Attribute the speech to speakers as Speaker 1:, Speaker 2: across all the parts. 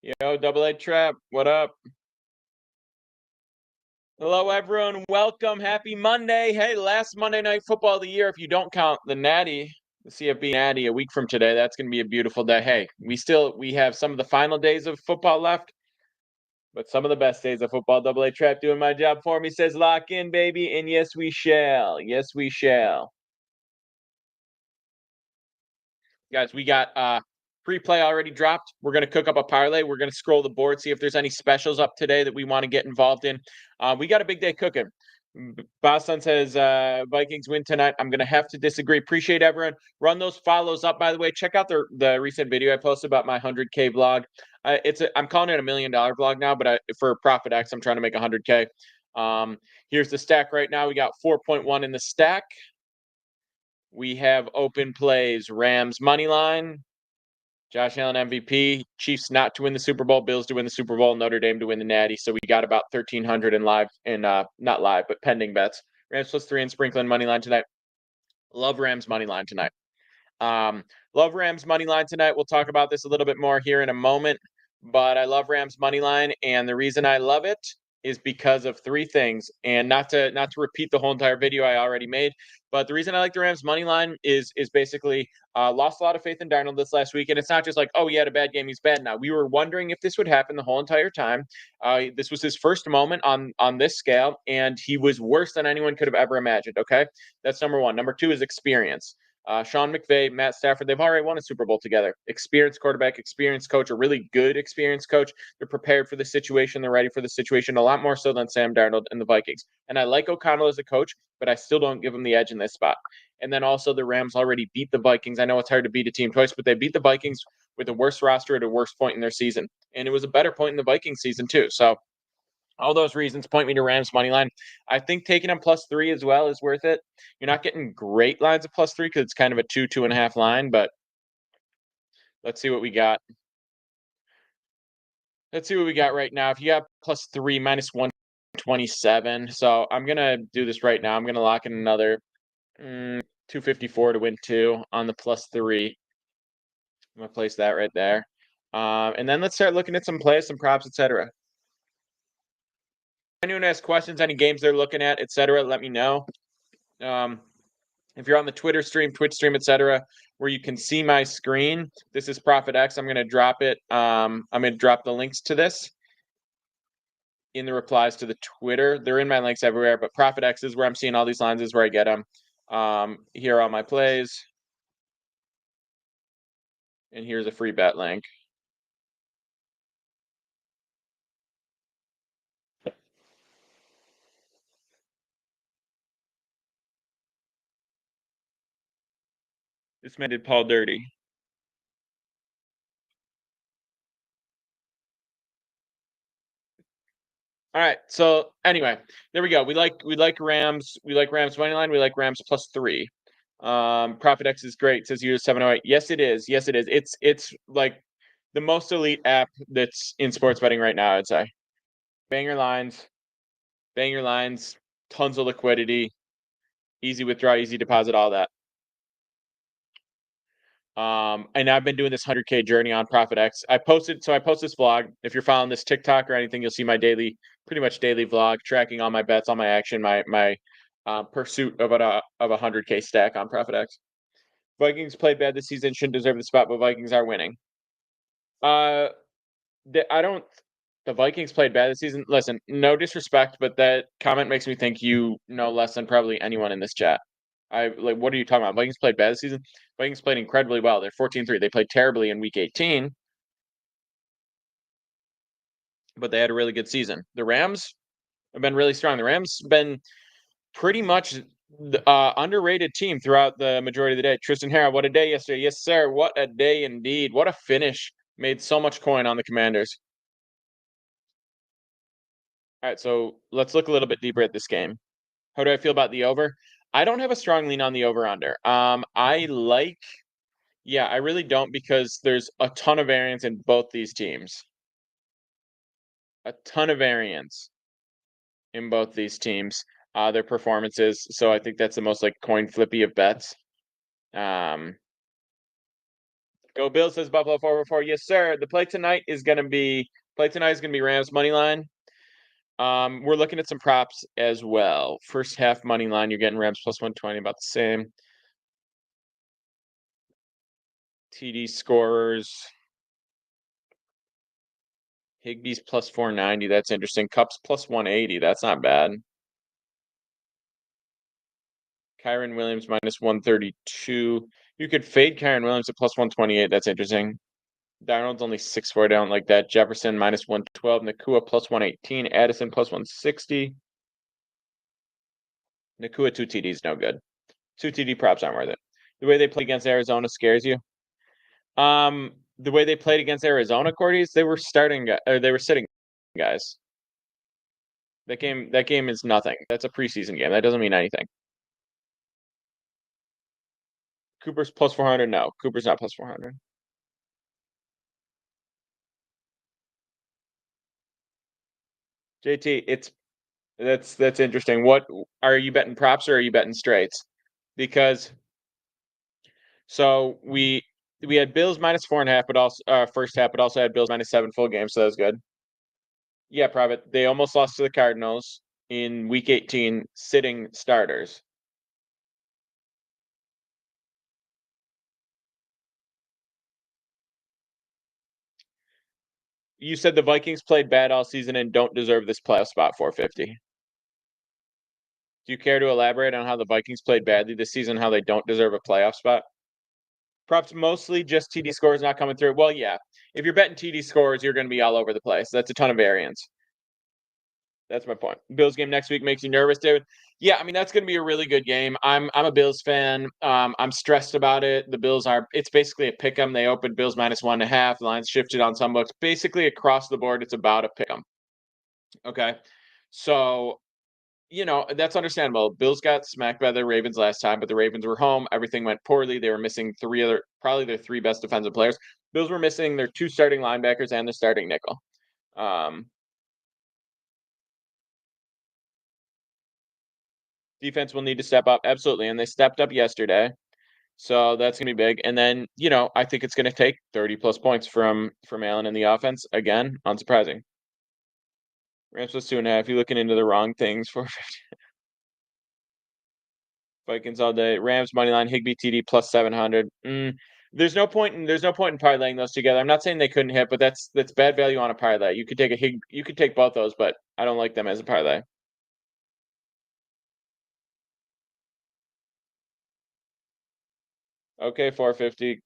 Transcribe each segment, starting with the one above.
Speaker 1: Yo, Double A Trap, what up? Hello, everyone. Welcome. Happy Monday. Hey, last Monday Night Football of the year. If you don't count the Natty, the CFB Natty, a week from today, that's going to be a beautiful day. Hey, we have some of the final days of football left, but some of the best days of football. Double A Trap doing my job for me says, lock in, baby, and yes, we shall. Yes, we shall. Guys, we got pre-play already dropped. We're going to cook up a parlay. We're going to scroll the board, see if there's any specials up today that we want to get involved in. We got a big day cooking. Boston says Vikings win tonight. I'm going to have to disagree. Appreciate everyone. Run those follows up, by the way. Check out the recent video I posted about my 100K vlog. I'm calling it $1 million vlog now, but for Profit X, I'm trying to make 100K. Here's the stack right now. We got 4.1 in the stack. We have open plays, Rams money line, Josh Allen MVP, Chiefs not to win the Super Bowl, Bills to win the Super Bowl, Notre Dame to win the Natty. So we got about 1,300 in live and not live, but pending bets. Rams +3 and sprinkling money line tonight. Love Rams money line tonight. Love Rams money line tonight. We'll talk about this a little bit more here in a moment, but I love Rams money line, and the reason I love it is because of three things. And not to repeat the whole entire video I already made, but the reason I like the Rams money line is basically lost a lot of faith in Darnold this last week, and it's not just like, oh, he had a bad game, he's bad now. We were wondering if this would happen the whole entire time. This was his first moment on this scale, and he was worse than anyone could have ever imagined. Okay, that's number one. Number two is experience. Sean McVay, Matt Stafford, they've already won a Super Bowl together. Experienced quarterback, experienced coach, a really good experienced coach. They're prepared for the situation. They're ready for the situation a lot more so than Sam Darnold and the Vikings. And I like O'Connell as a coach, but I still don't give him the edge in this spot. And then also the Rams already beat the Vikings. I know it's hard to beat a team twice, but they beat the Vikings with the worst roster at a worst point in their season. And it was a better point in the Vikings season too. So all those reasons point me to Rams money line. I think taking them +3 as well is worth it. You're not getting great lines of +3 because it's kind of a 2.5 line, but let's see what we got. Let's see what we got right now. If you got +3, -127. So I'm gonna do this right now. I'm gonna lock in another 254 to win 2 on the +3. I'm gonna place that right there. And then let's start looking at some plays, some props, etc. Anyone has questions, any games they're looking at, etc., let me know. If you're on the Twitter stream, Twitch stream, etc., where you can see my screen, this is Profit X. I'm going to drop it. I'm going to drop the links to this in the replies to the Twitter. They're in my links everywhere, but Profit X is where I'm seeing all these lines, is where I get them. Here are all my plays. And here's a free bet link. This man did Paul dirty. All right. So anyway, there we go. We like Rams. We like Rams money line. We like Rams +3. Profit X is great. Says you 708. Yes, it is. Yes, it is. It's like the most elite app that's in sports betting right now, I'd say. Banger lines, tons of liquidity, easy withdraw, easy deposit, all that. And I've been doing this 100K journey on Profit X. I post this vlog. If you're following this TikTok or anything, you'll see my pretty much daily vlog, tracking all my bets, all my action, my pursuit of a 100K stack on Profit X. Vikings played bad this season, shouldn't deserve the spot, but Vikings are winning. I don't. The Vikings played bad this season. Listen, no disrespect, but that comment makes me think you know less than probably anyone in this chat. What are you talking about? Vikings played bad this season. Vikings played incredibly well. They're 14-3. They played terribly in week 18, but they had a really good season. The Rams have been really strong. The Rams have been pretty much underrated team throughout the majority of the day. Tristan Harrell, what a day yesterday. Yes, sir. What a day indeed. What a finish. Made so much coin on the Commanders. All right, so let's look a little bit deeper at this game. How do I feel about the over? I don't have a strong lean on the over-under. I really don't, because there's a ton of variance in both these teams. A ton of variance in both these teams, their performances. So I think that's the most like coin flippy of bets. Go Bill, says Buffalo 444. Yes, sir. The play tonight is gonna be Rams money line. We're looking at some props as well. First half money line, you're getting Rams plus 120, about the same. TD scorers. Higbee's plus 490. That's interesting. Cups plus 180. That's not bad. Kyren Williams minus 132. You could fade Kyren Williams at plus 128. That's interesting. Darnold's only 6'4". I don't like that. Jefferson minus 112. Nakua plus 118. Addison plus 160. Nakua 2 TDs, no good. 2 TD props aren't worth it. The way they play against Arizona scares you. The way they played against Arizona, Cordy's, they were sitting guys. That game is nothing. That's a preseason game. That doesn't mean anything. Cooper's plus 400. No, Cooper's not plus 400. JT, that's interesting. What are you betting, props or are you betting straights? Because so we had Bills minus 4.5, but also first half, but also had Bills minus 7 full game, so that was good. Yeah, private. They almost lost to the Cardinals in week 18, sitting starters. You said the Vikings played bad all season and don't deserve this playoff spot 450. Do you care to elaborate on how the Vikings played badly this season, how they don't deserve a playoff spot? Props mostly just TD scores not coming through. Well, yeah. If you're betting TD scores, you're going to be all over the place. That's a ton of variance. That's my point. Bills game next week makes you nervous, David. Yeah, I mean that's going to be a really good game. I'm a Bills fan. I'm stressed about it. The Bills are. It's basically a pick 'em. They opened Bills minus 1.5. The lines shifted on some books. Basically across the board, it's about a pick 'em. Okay, so that's understandable. Bills got smacked by the Ravens last time, but the Ravens were home. Everything went poorly. They were missing probably their 3 best defensive players. Bills were missing their 2 starting linebackers and their starting nickel. Defense will need to step up, absolutely, and they stepped up yesterday, so that's gonna be big. And then I think it's gonna take 30+ points from Allen in the offense again. Unsurprising. Rams plus 2.5. You're looking into the wrong things for Vikings all day. Rams money line. Higbee TD plus 700. There's no point in parlaying those together. I'm not saying they couldn't hit, but that's bad value on a parlay. You could take both those, but I don't like them as a parlay. Okay, 450.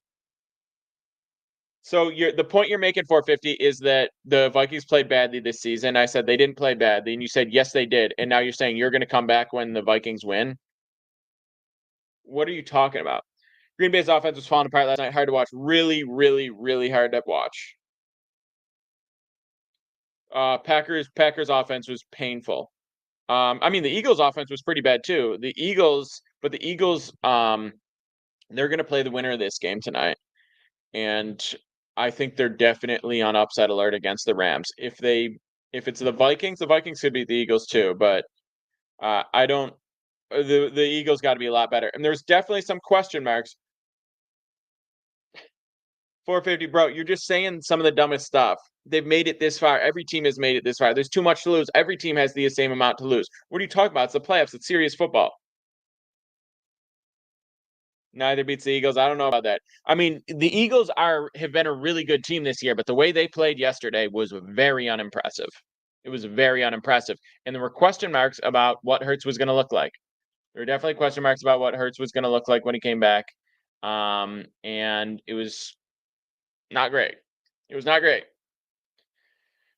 Speaker 1: So the point you're making 450 is that the Vikings played badly this season. I said they didn't play badly, and you said yes they did. And now you're saying you're going to come back when the Vikings win. What are you talking about? Green Bay's offense was falling apart last night. Hard to watch. Really, really, really hard to watch. Packers offense was painful. I mean the Eagles offense was pretty bad too. The Eagles, they're going to play the winner of this game tonight. And I think they're definitely on upset alert against the Rams. If it's the Vikings could beat the Eagles too, but I don't. The Eagles got to be a lot better, and there's definitely some question marks. 450, bro. You're just saying some of the dumbest stuff. They've made it this far. Every team has made it this far. There's too much to lose. Every team has the same amount to lose. What are you talking about? It's the playoffs. It's serious football. Neither beats the Eagles. I don't know about that. I mean, the Eagles have been a really good team this year, but the way they played yesterday was very unimpressive. It was very unimpressive. And there were question marks about what Hurts was going to look like. There were definitely question marks about what Hurts was going to look like when he came back. And it was not great. It was not great.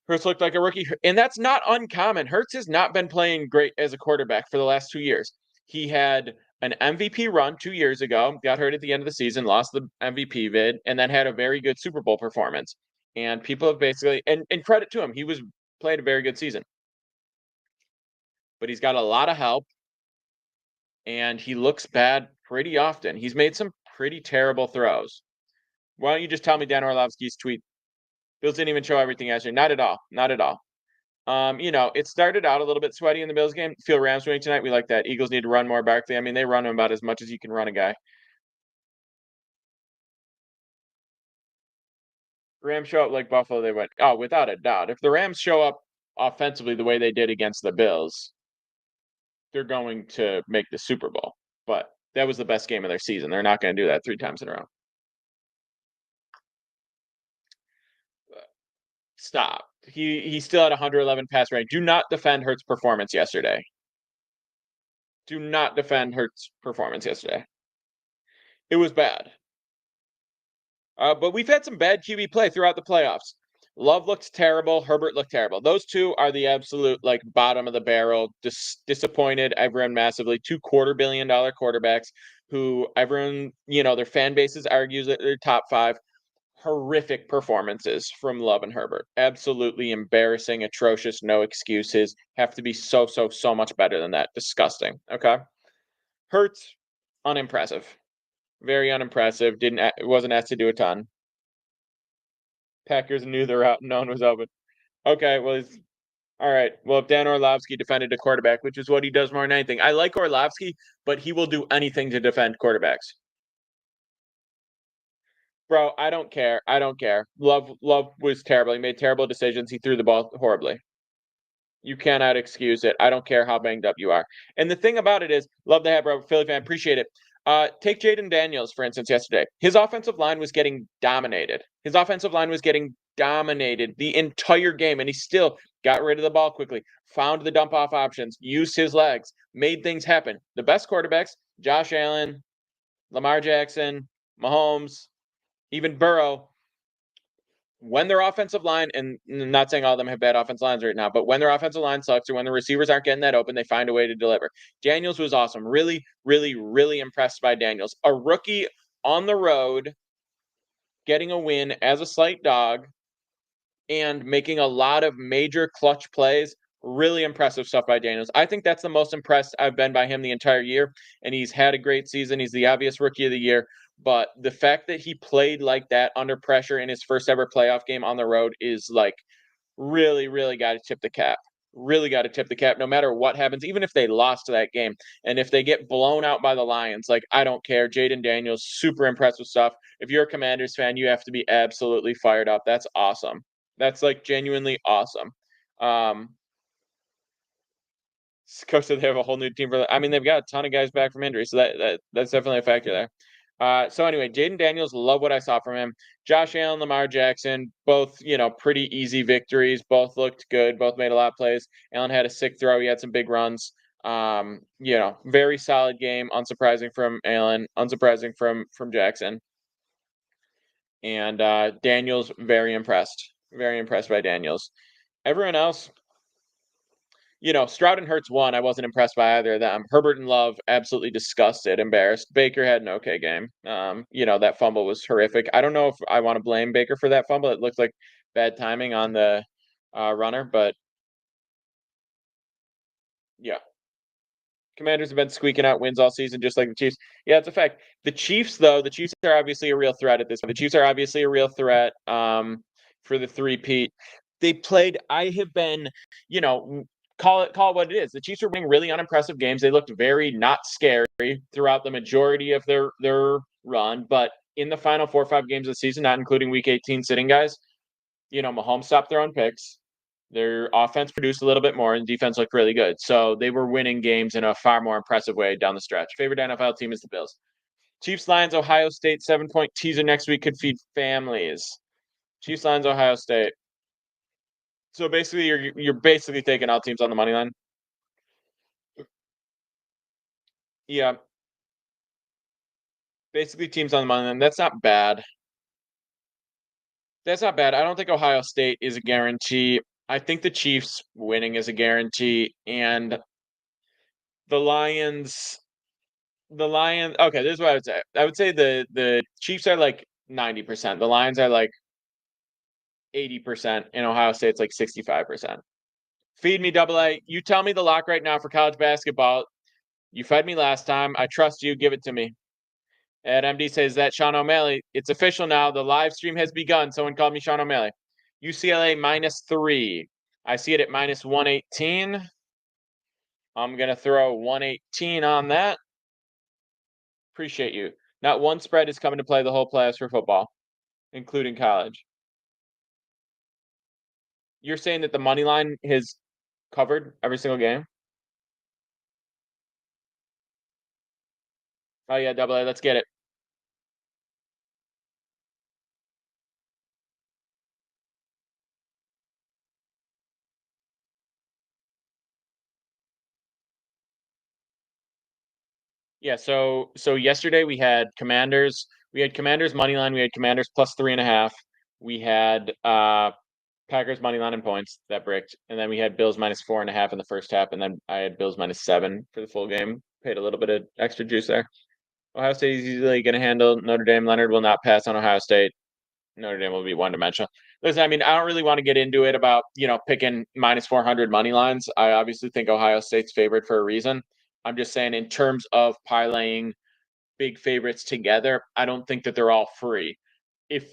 Speaker 1: Hurts looked like a rookie, and that's not uncommon. Hurts has not been playing great as a quarterback for the last 2 years. He had an MVP run 2 years ago, got hurt at the end of the season, lost the MVP bid, and then had a very good Super Bowl performance. And people have basically, and credit to him, he was played a very good season. But he's got a lot of help, and he looks bad pretty often. He's made some pretty terrible throws. Why don't you just tell me Dan Orlovsky's tweet? Bills didn't even show everything yesterday. Not at all. Not at all. It started out a little bit sweaty in the Bills game. Feel Rams winning tonight. We like that. Eagles need to run more Barkley. I mean, they run him about as much as you can run a guy. Rams show up like Buffalo, they win. Oh, without a doubt. If the Rams show up offensively the way they did against the Bills, they're going to make the Super Bowl. But that was the best game of their season. They're not going to do that 3 times in a row. Stop. He still had 111 pass rating. Do not defend Hurts' performance yesterday. Do not defend Hurts' performance yesterday. It was bad. But we've had some bad QB play throughout the playoffs. Love looked terrible. Herbert looked terrible. Those two are the absolute like bottom of the barrel. Disappointed everyone massively. $250 million quarterbacks who everyone, their fan bases argues that they're top 5. Horrific performances from Love and Herbert. Absolutely embarrassing, atrocious, no excuses. Have to be so much better than that. Disgusting. Okay. Hurts, unimpressive. Very unimpressive. Wasn't asked to do a ton. Packers knew their out. No one was open. Okay, well, all right. Well, if Dan Orlovsky defended a quarterback, which is what he does more than anything. I like Orlovsky, but he will do anything to defend quarterbacks. Bro, I don't care. I don't care. Love was terrible. He made terrible decisions. He threw the ball horribly. You cannot excuse it. I don't care how banged up you are. And the thing about it is, love to have bro, Philly fan, appreciate it. Take Jaden Daniels, for instance, yesterday. His offensive line was getting dominated. His offensive line was getting dominated the entire game, and he still got rid of the ball quickly, found the dump off options, used his legs, made things happen. The best quarterbacks, Josh Allen, Lamar Jackson, Mahomes, even Burrow, when their offensive line, and not saying all of them have bad offensive lines right now, but when their offensive line sucks or when the receivers aren't getting that open, they find a way to deliver. Daniels was awesome. Really, really, really impressed by Daniels. A rookie on the road, getting a win as a slight dog, and making a lot of major clutch plays. Really impressive stuff by Daniels. I think that's the most impressed I've been by him the entire year, and he's had a great season. He's the obvious rookie of the year. But the fact that he played like that under pressure in his first ever playoff game on the road is like really, really got to tip the cap. Really got to tip the cap no matter what happens, even if they lost that game. And if they get blown out by the Lions, like, I don't care. Jaden Daniels, super impressive stuff. If you're a Commanders fan, you have to be absolutely fired up. That's awesome. That's like genuinely awesome. Coach said they have a whole new team for that. I mean, they've got a ton of guys back from injury, so that's definitely a factor there. So anyway, Jaden Daniels, love what I saw from him. Josh Allen, Lamar Jackson, both, pretty easy victories. Both looked good. Both made a lot of plays. Allen had a sick throw. He had some big runs. Very solid game. Unsurprising from Allen. Unsurprising from Jackson. And Daniels, very impressed. Very impressed by Daniels. Everyone else, Stroud and Hurts won. I wasn't impressed by either of them. Herbert and Love, absolutely disgusted, embarrassed. Baker had an okay game. That fumble was horrific. I don't know if I want to blame Baker for that fumble. It looked like bad timing on the runner, but yeah. Commanders have been squeaking out wins all season, just like the Chiefs. Yeah, it's a fact. The Chiefs, though, the Chiefs are obviously a real threat at this point. The Chiefs are obviously a real threat for the three-peat. They played. I have been, call it what it is. The Chiefs were winning really unimpressive games. They looked very not scary throughout the majority of their run, but in the final 4 or 5 games of the season, not including Week 18 sitting guys, Mahomes stopped throwing picks. Their offense produced a little bit more, and defense looked really good. So they were winning games in a far more impressive way down the stretch. Favorite NFL team is the Bills. Chiefs, Lions, Ohio State, 7-point teaser next week could feed families. Chiefs, Lions, Ohio State. So basically, you're basically taking all teams on the money line. Yeah, basically teams on the money line. That's not bad. That's not bad. I don't think Ohio State is a guarantee. I think the Chiefs winning is a guarantee, and the Lions. Okay, this is what I would say. I would say the Chiefs are like 90%. The Lions are like 80%, and Ohio State's like 65%. Feed me, Double A. You tell me the lock right now for college basketball. You fed me last time. I trust you. Give it to me. And MD says that Sean O'Malley. It's official now. The live stream has begun. Someone called me Sean O'Malley. UCLA -3. I see it at -118. I'm going to throw 118 on that. Appreciate you. Not one spread is coming to play the whole playoffs for football, including college. You're saying that the money line has covered every single game? Oh yeah, double A. Let's get it. Yeah. So yesterday we had Commanders. We had Commanders money line. We had Commanders plus 3.5. We had Packers money line and points that bricked, and then we had Bills minus 4.5 in the first half, and then I had Bills minus 7 for the full game. Paid a little bit of extra juice there. Ohio State is easily going to handle Notre Dame. Leonard will not pass on Ohio State. Notre Dame will be one dimensional. Listen, I mean, I don't really want to get into it about, picking minus 400 money lines. I obviously think Ohio State's favored for a reason. I'm just saying, in terms of parlaying big favorites together, I don't think that they're all free. If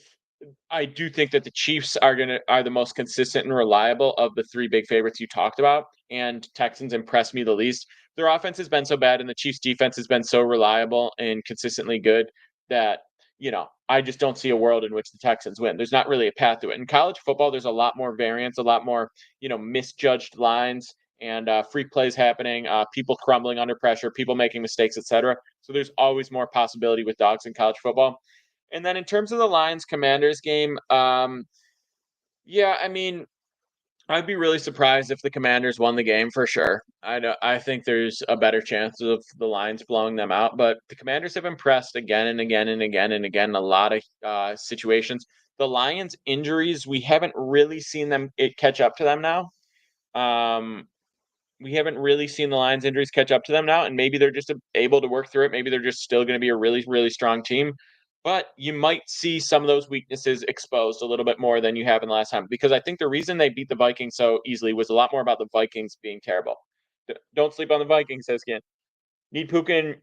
Speaker 1: I do think that the Chiefs are the most consistent and reliable of the three big favorites you talked about, and Texans impress me the least. Their offense has been so bad, and the Chiefs' defense has been so reliable and consistently good that I just don't see a world in which the Texans win. There's not really a path to it. In college football, there's a lot more variance, a lot more misjudged lines and freak plays happening, people crumbling under pressure, people making mistakes, etc. So there's always more possibility with dogs in college football. And then in terms of the Lions Commanders game, yeah, I mean, I'd be really surprised if the Commanders won the game for sure. I think there's a better chance of the Lions blowing them out, but the Commanders have impressed again and again and again and again in a lot of situations. The Lions' injuries, we haven't really seen it catch up to them now. We haven't really seen the Lions' injuries catch up to them now, and maybe they're just able to work through it. Maybe they're just still going to be a really, really strong team. But you might see some of those weaknesses exposed a little bit more than you have in the last time, because I think the reason they beat the Vikings so easily was a lot more about the Vikings being terrible. Don't sleep on the Vikings, says Skin. Need Puka and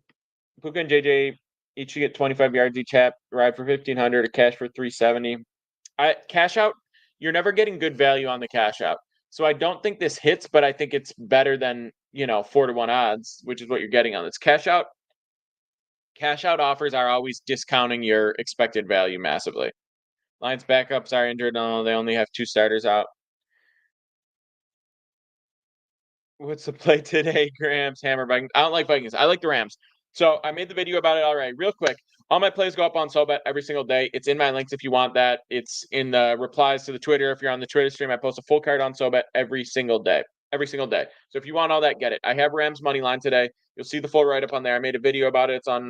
Speaker 1: JJ each to get 25 yards each half, ride for 1,500, or cash for 370. Cash out, you're never getting good value on the cash out. So I don't think this hits, but I think it's better than 4-1 odds, which is what you're getting on this cash out. Cash out offers are always discounting your expected value massively. Lions backups are injured. No, they only have two starters out. What's the play today? Grams, Hammer, Vikings. I don't like Vikings. I like the Rams. So I made the video about it already. Real quick, all my plays go up on SoBet every single day. It's in my links if you want that. It's in the replies to the Twitter. If you're on the Twitter stream, I post a full card on SoBet every single day. Every single day. So if you want all that, get it. I have Rams money line today. You'll see the full write up on there. I made a video about it. It's on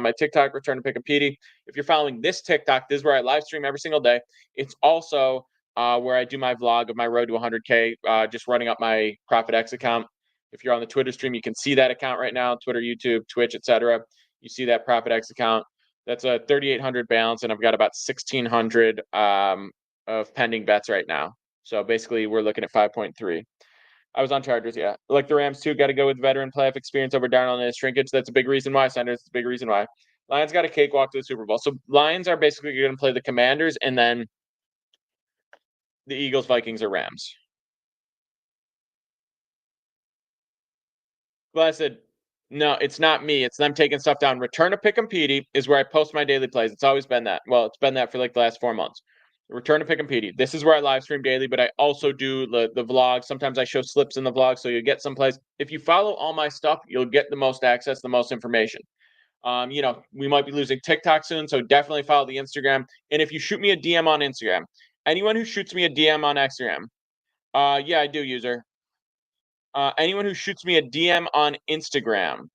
Speaker 1: my TikTok, Return to Pick a Petey. If you're following this TikTok, this is where I live stream every single day. It's also where I do my vlog of my road to 100K, just running up my ProfitX account. If you're on the Twitter stream, you can see that account right now, Twitter, YouTube, Twitch, etc. You see that ProfitX account. That's a 3,800 balance, and I've got about 1,600 of pending bets right now. So basically, we're looking at 5.3. I was on Chargers, yeah. Like the Rams too, got to go with veteran playoff experience over Darnold and his shrinkage. That's a big reason why. Sanders, that's a big reason why. Lions got a cakewalk to the Super Bowl. So Lions are basically going to play the Commanders, and then the Eagles, Vikings, or Rams. Blessed. No, it's not me. It's them taking stuff down. Return to Pick'em Petey is where I post my daily plays. It's always been that. Well, it's been that for like the last 4 months. Return to Pick'em Petey. This is where I live stream daily, but I also do the vlog. Sometimes I show slips in the vlog, so you get some plays. If you follow all my stuff, you'll get the most access, the most information. We might be losing TikTok soon, so definitely follow the Instagram. And if you shoot me a DM on Instagram, anyone who shoots me a DM on Instagram, yeah, I do, user. Anyone who shoots me a DM on Instagram,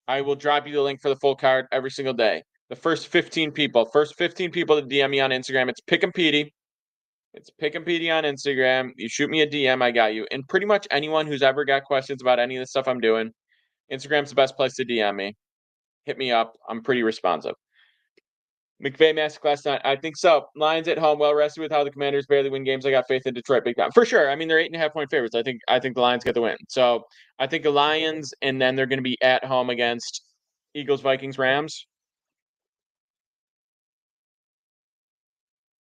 Speaker 1: I will drop you the link for the full card every single day. The first 15 people to DM me on Instagram, it's Pick'em Petey. It's Pick'em Petey on Instagram. You shoot me a DM, I got you. And pretty much anyone who's ever got questions about any of the stuff I'm doing, Instagram's the best place to DM me. Hit me up. I'm pretty responsive. McVay masterclass tonight. I think so. Lions at home, well rested with how the Commanders barely win games. I got faith in Detroit big time for sure. I mean, they're 8.5 point favorites. I think the Lions get the win. So I think the Lions, and then they're going to be at home against Eagles, Vikings, Rams.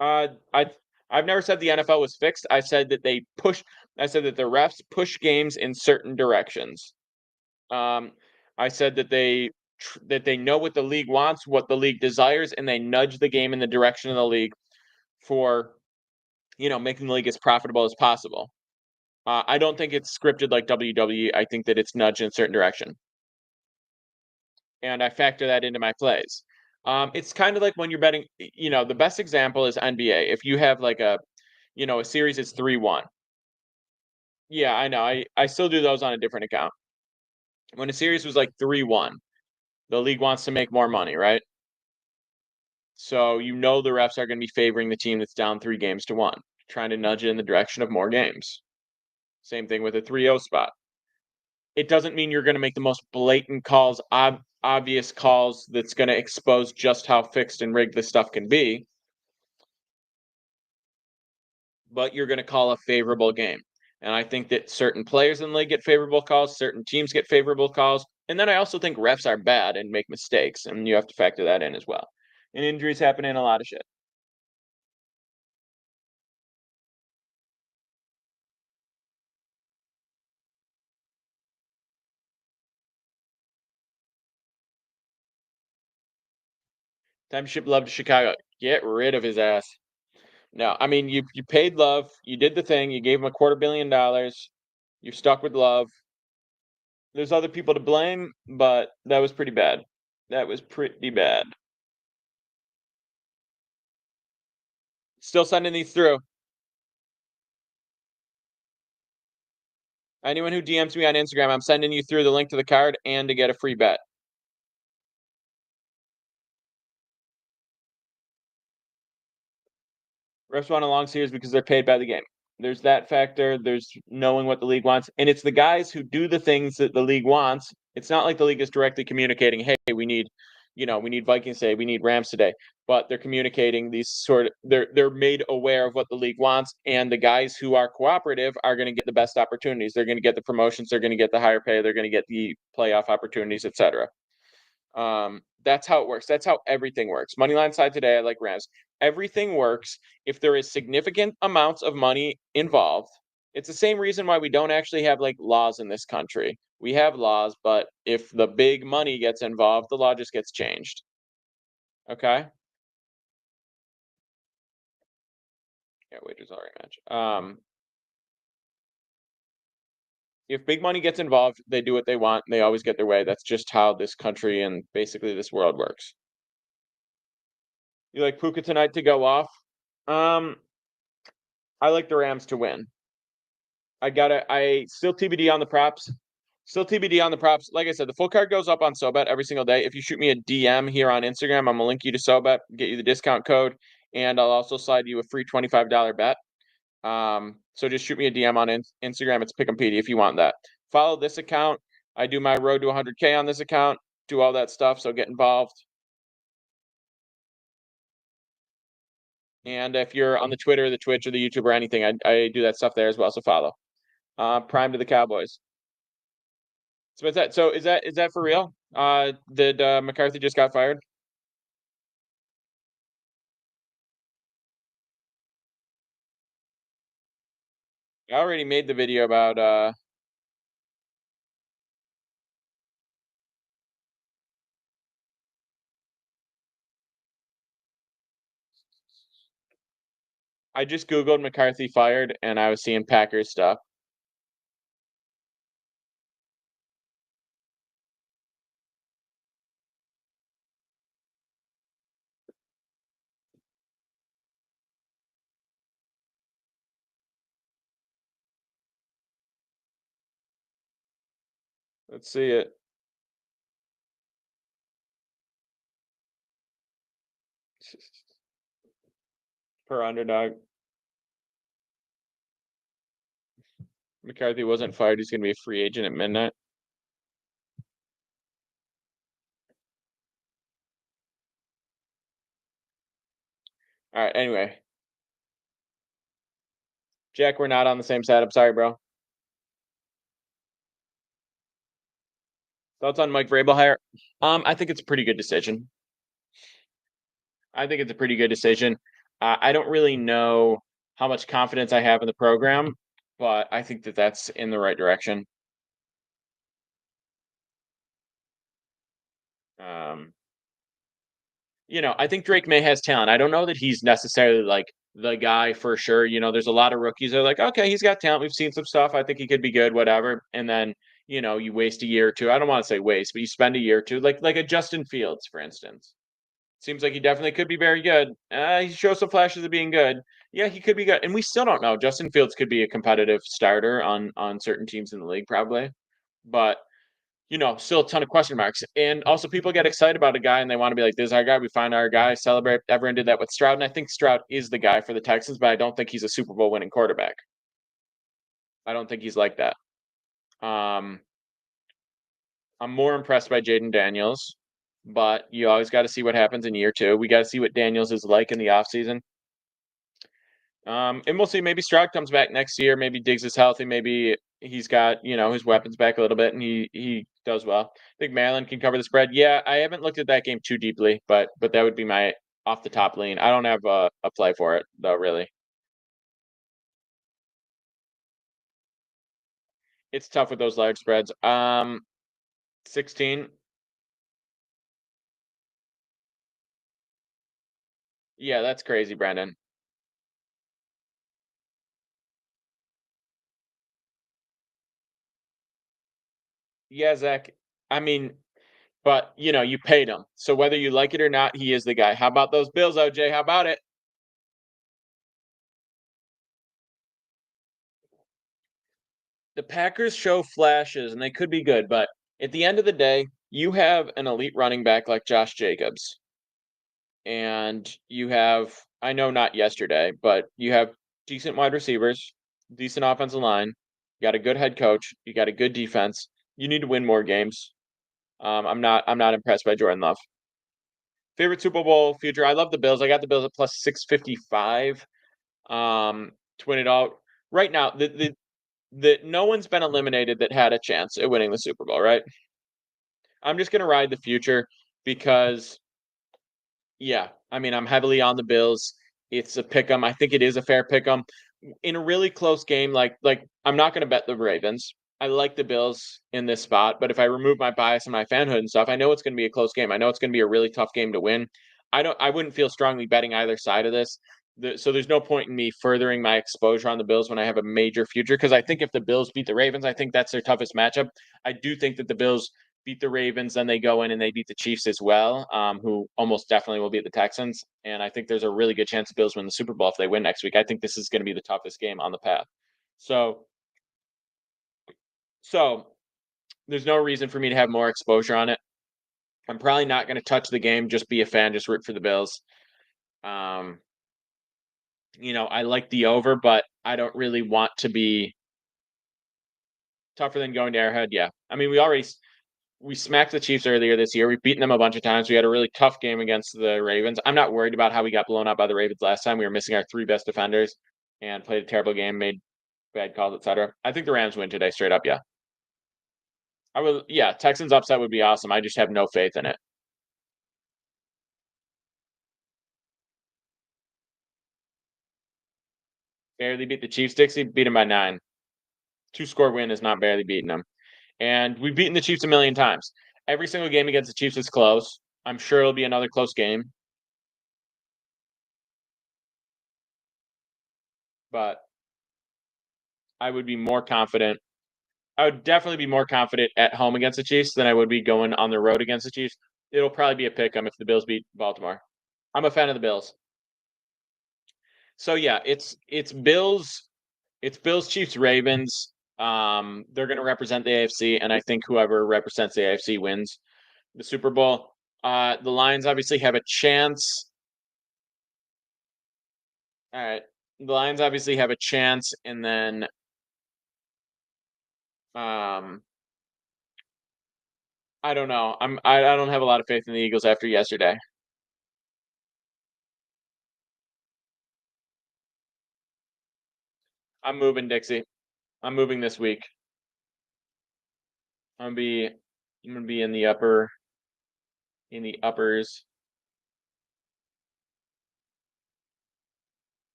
Speaker 1: I've never said the NFL was fixed. I said that they push. I said that the refs push games in certain directions. I said that they know what the league wants, what the league desires, and they nudge the game in the direction of the league for making the league as profitable as possible. I don't think it's scripted like WWE. I think that it's nudged in a certain direction, and I factor that into my plays. It's kind of like when you're betting. The best example is NBA. If you have like a series is 3-1. Yeah, I know. I still do those on a different account. When a series was like 3-1, the league wants to make more money, right? So the refs are going to be favoring the team that's down 3 games to 1, trying to nudge it in the direction of more games. Same thing with a 3-0 spot. It doesn't mean you're going to make the most blatant calls, obvious calls that's going to expose just how fixed and rigged this stuff can be, but you're going to call a favorable game. And I think that certain players in the league get favorable calls, certain teams get favorable calls. And then I also think refs are bad and make mistakes, and you have to factor that in as well. And injuries happen in a lot of shit. Time to ship Love to Chicago. Get rid of his ass. No, I mean you paid Love, you did the thing, you gave him $250 million. You're stuck with Love. There's other people to blame, but that was pretty bad. That was pretty bad. Still sending these through. Anyone who DMs me on Instagram, I'm sending you through the link to the card and to get a free bet. Refs want a long series because they're paid by the game. There's that factor. There's knowing what the league wants, and it's the guys who do the things that the league wants. It's not like the league is directly communicating, "Hey, we need Vikings today, we need Rams today," but they're communicating these sort of. They're made aware of what the league wants, and the guys who are cooperative are going to get the best opportunities. They're going to get the promotions. They're going to get the higher pay. They're going to get the playoff opportunities, etc. That's how it works. That's how everything works. Moneyline side today, I like Rams. Everything works if there is significant amounts of money involved. It's the same reason why we don't actually have like laws in this country. We have laws, but if the big money gets involved, the law just gets changed. Okay? Yeah, wagers already match. If big money gets involved, they do what they want. And they always get their way. That's just how this country and basically this world works. You like Puka tonight to go off? Um, I like the Rams to win. I still TBD on the props. Still TBD on the props. Like I said, the full card goes up on SoBet every single day. If you shoot me a DM here on Instagram, I'm gonna link you to SoBet, get you the discount code, and I'll also slide you a free $25 bet. So just shoot me a DM on Instagram. It's Pick'em if you want that. Follow this account. I do my road to 100K on this account. Do all that stuff. So get involved. And if you're on the Twitter, the Twitch, or the YouTube or anything, I do that stuff there as well. So follow. Prime to the Cowboys. So what's that? So is that for real? Did McCarthy just got fired? I already made the video about I just Googled McCarthy fired and I was seeing Packers stuff. Let's see it. Per underdog. McCarthy wasn't fired. He's gonna be a free agent at midnight. All right. Anyway, Jack, we're not on the same side. I'm sorry, bro. Thoughts on Mike Vrabel hire? I think it's a pretty good decision. I think it's a pretty good decision. I don't really know how much confidence I have in the program, but I think that that's in the right direction. Um, I think Drake May has talent. I don't know that he's necessarily like the guy for sure. There's a lot of rookies that are like, okay, he's got talent. We've seen some stuff. I think he could be good, whatever. And then, you waste a year or two. I don't want to say waste, but you spend a year or two, like a Justin Fields, for instance. Seems like he definitely could be very good. He shows some flashes of being good. Yeah, he could be good. And we still don't know. Justin Fields could be a competitive starter on certain teams in the league, probably. But still a ton of question marks. And also, people get excited about a guy and they want to be like, this is our guy. We find our guy, celebrate. Everyone did that with Stroud. And I think Stroud is the guy for the Texans, but I don't think he's a Super Bowl winning quarterback. I don't think he's like that. Um, I'm more impressed by Jaden Daniels, but you always got to see what happens in year two. We got to see what Daniels is like in the offseason. And we'll see. Maybe Stroud comes back next year. Maybe Diggs is healthy. Maybe he's got his weapons back a little bit, and he does well. I think Maryland can cover the spread. Yeah, I haven't looked at that game too deeply, but that would be my off the top lean. I don't have a play for it though. Really, it's tough with those large spreads. 16. Yeah, that's crazy, Brandon. Yeah, Zach. I mean, but you paid him, so whether you like it or not, he is the guy. How about those Bills, OJ? How about it? The Packers show flashes and they could be good, but at the end of the day, you have an elite running back like Josh Jacobs, and you have, I know not yesterday, but you have decent wide receivers, decent offensive line, you got a good head coach, you got a good defense. You need to win more games. I'm not impressed by Jordan Love. Favorite Super Bowl future? I love the Bills. I got the Bills at plus 655. To win it out. Right now, the no one's been eliminated that had a chance at winning the Super Bowl, right? I'm just gonna ride the future because yeah, I mean I'm heavily on the Bills. It's a pick 'em. I think it is a fair pick 'em. In a really close game, like I'm not gonna bet the Ravens. I like the Bills in this spot, but if I remove my bias and my fanhood and stuff, I know it's gonna be a close game. I know it's gonna be a really tough game to win. I wouldn't feel strongly betting either side of this. So there's no point in me furthering my exposure on the Bills when I have a major future because I think if the Bills beat the Ravens, I think that's their toughest matchup. I do think that the Bills beat the Ravens, then they go in and they beat the Chiefs as well, who almost definitely will beat the Texans. And I think there's a really good chance the Bills win the Super Bowl if they win next week. I think this is going to be the toughest game on the path. So, so there's no reason for me to have more exposure on it. I'm probably not going to touch the game, just be a fan, just root for the Bills. Um, I like the over, but I don't really want to be tougher than going to Arrowhead. Yeah, I mean we smacked the Chiefs earlier this year. We've beaten them a bunch of times. We had a really tough game against the Ravens. I'm not worried about how we got blown out by the Ravens last time. We were missing our three best defenders and played a terrible game, made bad calls, etc. I think the Rams win today, straight up. Yeah, I will. Yeah, Texans upset would be awesome. I just have no faith in it. Barely beat the Chiefs. Dixie beat them by 9. 2-score win is not barely beating them. And we've beaten the Chiefs a million times. Every single game against the Chiefs is close. I'm sure it'll be another close game, but I would be more confident. I would definitely be more confident at home against the Chiefs than I would be going on the road against the Chiefs. It'll probably be a pick 'em if the Bills beat Baltimore. I'm a fan of the Bills. So yeah, it's Bills, Chiefs, Ravens. They're going to represent the AFC, and I think whoever represents the AFC wins the Super Bowl. The Lions obviously have a chance. All right, the Lions obviously have a chance, and then um, I don't know. I don't have a lot of faith in the Eagles after yesterday. I'm moving Dixie. I'm moving this week. I'm gonna be I'm gonna be in the uppers.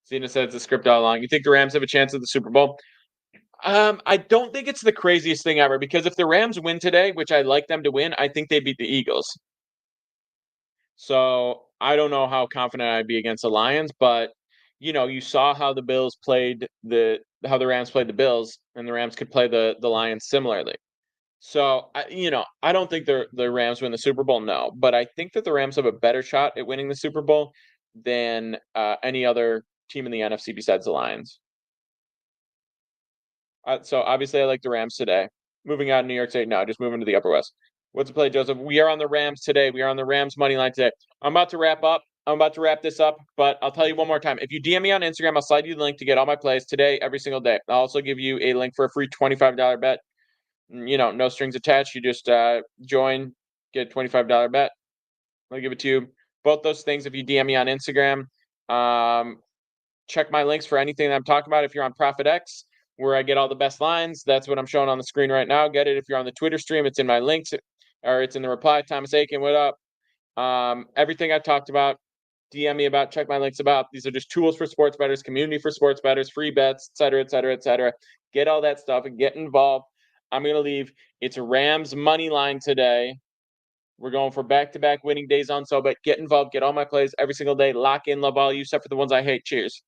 Speaker 1: Cena said it's a script all along. You think the Rams have a chance at the Super Bowl? I don't think it's the craziest thing ever because if the Rams win today, which I like them to win, I think they beat the Eagles. So I don't know how confident I'd be against the Lions, but you saw how the Bills played how the Rams played the Bills, and the Rams could play the Lions similarly. So I don't think the Rams win the Super Bowl, no, but I think that the Rams have a better shot at winning the Super Bowl than any other team in the NFC besides the Lions. So obviously, I like the Rams today. Moving on to New York State now, just moving to the Upper West. What's the play, Joseph? We are on the Rams today. We are on the Rams money line today. I'm about to wrap up. I'm about to wrap this up, but I'll tell you one more time. If you DM me on Instagram, I'll slide you the link to get all my plays today, every single day. I'll also give you a link for a free $25 bet. No strings attached. You just join, get a $25 bet. I'll give it to you. Both those things if you DM me on Instagram. Check my links for anything that I'm talking about. If you're on ProfitX, where I get all the best lines, that's what I'm showing on the screen right now. Get it. If you're on the Twitter stream, it's in my links or it's in the reply. Thomas Aiken, what up? Everything I talked about, DM me about, check my links about. These are just tools for sports bettors, community for sports bettors, free bets, et cetera, et cetera, et cetera. Get all that stuff and get involved. I'm going to leave. It's Rams money line today. We're going for back-to-back winning days on SoBet. Get involved. Get all my plays every single day. Lock in. Love all you, except for the ones I hate. Cheers.